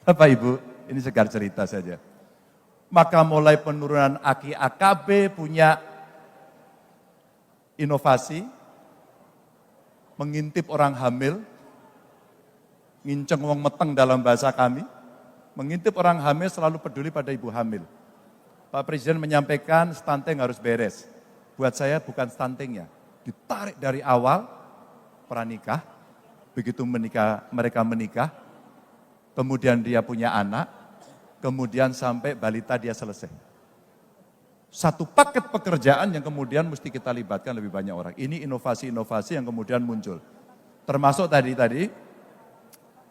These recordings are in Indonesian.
Bapak Ibu, ini segar cerita saja. Maka mulai penurunan AKI AKB punya inovasi, mengintip orang hamil, nginceng wong meteng dalam bahasa kami, mengintip orang hamil selalu peduli pada ibu hamil. Pak Presiden menyampaikan stunting harus beres. Buat saya bukan stuntingnya, ditarik dari awal pranikah, begitu mereka menikah, kemudian dia punya anak, kemudian sampai balita dia selesai. Satu paket pekerjaan yang kemudian mesti kita libatkan lebih banyak orang. Ini inovasi-inovasi yang kemudian muncul. Termasuk tadi,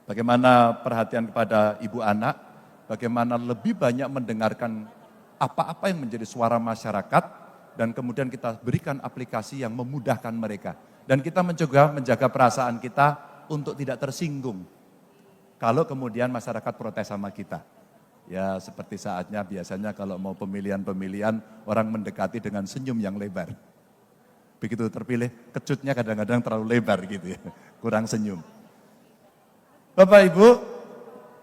bagaimana perhatian kepada ibu anak, bagaimana lebih banyak mendengarkan apa-apa yang menjadi suara masyarakat, dan kemudian kita berikan aplikasi yang memudahkan mereka. Dan kita menjaga perasaan kita untuk tidak tersinggung. Kalau kemudian masyarakat protes sama kita. Ya seperti saatnya biasanya kalau mau pemilihan-pemilihan orang mendekati dengan senyum yang lebar. Begitu terpilih, kecutnya kadang-kadang terlalu lebar gitu ya, kurang senyum. Bapak Ibu,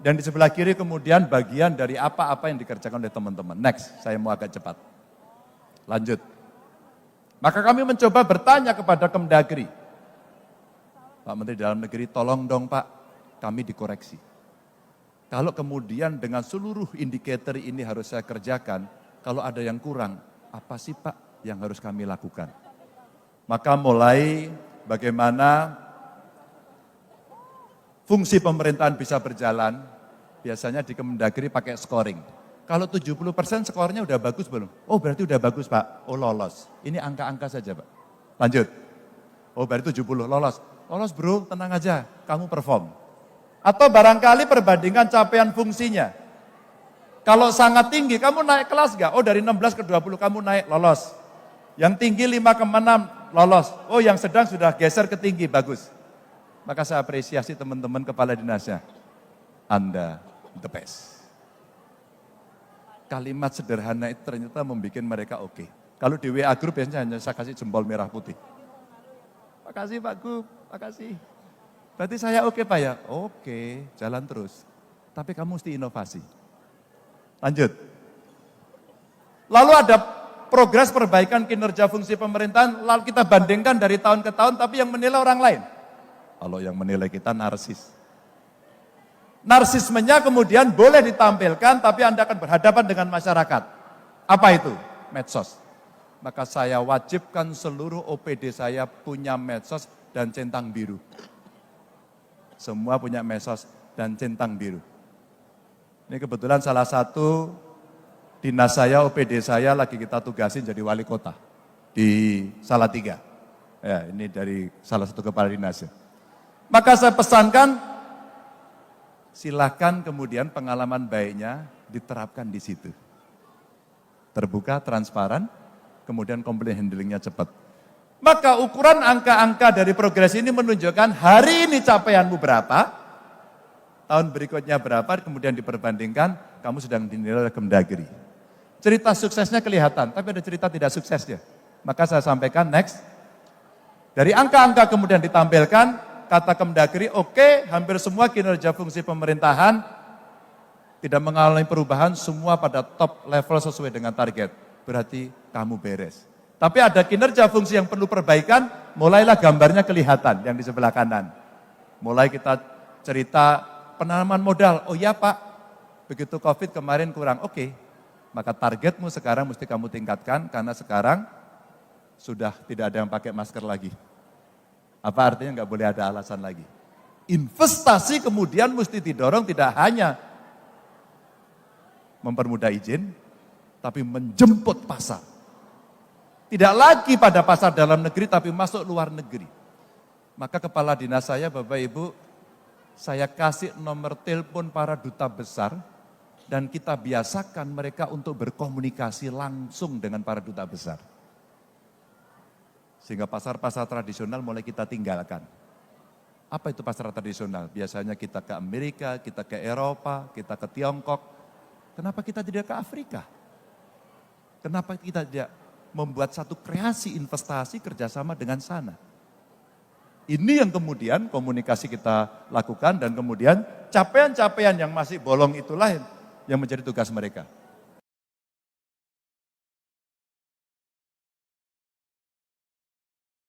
dan di sebelah kiri kemudian bagian dari apa-apa yang dikerjakan oleh teman-teman. Next, saya mau agak cepat. Lanjut. Maka kami mencoba bertanya kepada Kemdagri. Pak Menteri Dalam Negeri, tolong dong Pak, kami dikoreksi. Kalau kemudian dengan seluruh indikator ini harus saya kerjakan, kalau ada yang kurang, apa sih Pak yang harus kami lakukan? Maka mulai bagaimana fungsi pemerintahan bisa berjalan, biasanya di Kemdagri pakai scoring. Kalau 70% skornya udah bagus belum? Oh berarti udah bagus Pak, oh lolos. Ini angka-angka saja Pak. Lanjut. Oh berarti 70, lolos. Lolos bro, tenang aja, kamu perform. Atau barangkali perbandingan capaian fungsinya. Kalau sangat tinggi, kamu naik kelas gak? Oh dari 16 ke 20 kamu naik, lolos. Yang tinggi 5 ke 6, lolos. Oh yang sedang sudah geser ke tinggi, bagus. Maka saya apresiasi teman-teman kepala dinasnya. Anda the best. Kalimat sederhana itu ternyata membuat mereka oke. Kalau di WA Group biasanya hanya saya kasih jempol merah putih. Makasih Pak Gub, makasih. Berarti saya oke Pak ya? Oke, jalan terus. Tapi kamu mesti inovasi. Lanjut. Lalu ada progres perbaikan kinerja fungsi pemerintahan, lalu kita bandingkan dari tahun ke tahun, tapi yang menilai orang lain. Kalau yang menilai kita narsis. Narsismenya kemudian boleh ditampilkan, tapi Anda akan berhadapan dengan masyarakat. Apa itu? Medsos. Maka saya wajibkan seluruh OPD saya punya medsos dan centang biru. Semua punya medsos dan centang biru. Ini kebetulan salah satu dinas saya, OPD saya lagi kita tugasin jadi wali kota di Salatiga. Ya, ini dari salah satu kepala dinasnya. Maka saya pesankan, silakan kemudian pengalaman baiknya diterapkan di situ. Terbuka, transparan, kemudian komplain handlingnya cepat. Maka ukuran angka-angka dari progres ini menunjukkan hari ini capaianmu berapa, tahun berikutnya berapa, kemudian diperbandingkan, kamu sedang dinilai oleh Kemdagri. Cerita suksesnya kelihatan, tapi ada cerita tidak suksesnya. Maka saya sampaikan next, dari angka-angka kemudian ditampilkan, kata Kemdagri, oke, hampir semua kinerja fungsi pemerintahan tidak mengalami perubahan, semua pada top level sesuai dengan target. Berarti kamu beres. Tapi ada kinerja fungsi yang perlu perbaikan, mulailah gambarnya kelihatan yang di sebelah kanan. Mulai kita cerita penanaman modal, oh iya Pak, begitu COVID kemarin kurang, oke. Maka targetmu sekarang mesti kamu tingkatkan, karena sekarang sudah tidak ada yang pakai masker lagi. Apa artinya nggak boleh ada alasan lagi. Investasi kemudian mesti didorong tidak hanya mempermudah izin, tapi menjemput pasar. Tidak lagi pada pasar dalam negeri, tapi masuk luar negeri. Maka kepala dinas saya, Bapak Ibu, saya kasih nomor telepon para duta besar, dan kita biasakan mereka untuk berkomunikasi langsung dengan para duta besar. Sehingga pasar-pasar tradisional mulai kita tinggalkan. Apa itu pasar tradisional? Biasanya kita ke Amerika, kita ke Eropa, kita ke Tiongkok. Kenapa kita tidak ke Afrika? Kenapa kita tidak membuat satu kreasi investasi kerjasama dengan sana? Ini yang kemudian komunikasi kita lakukan dan kemudian capaian-capaian yang masih bolong itulah yang menjadi tugas mereka.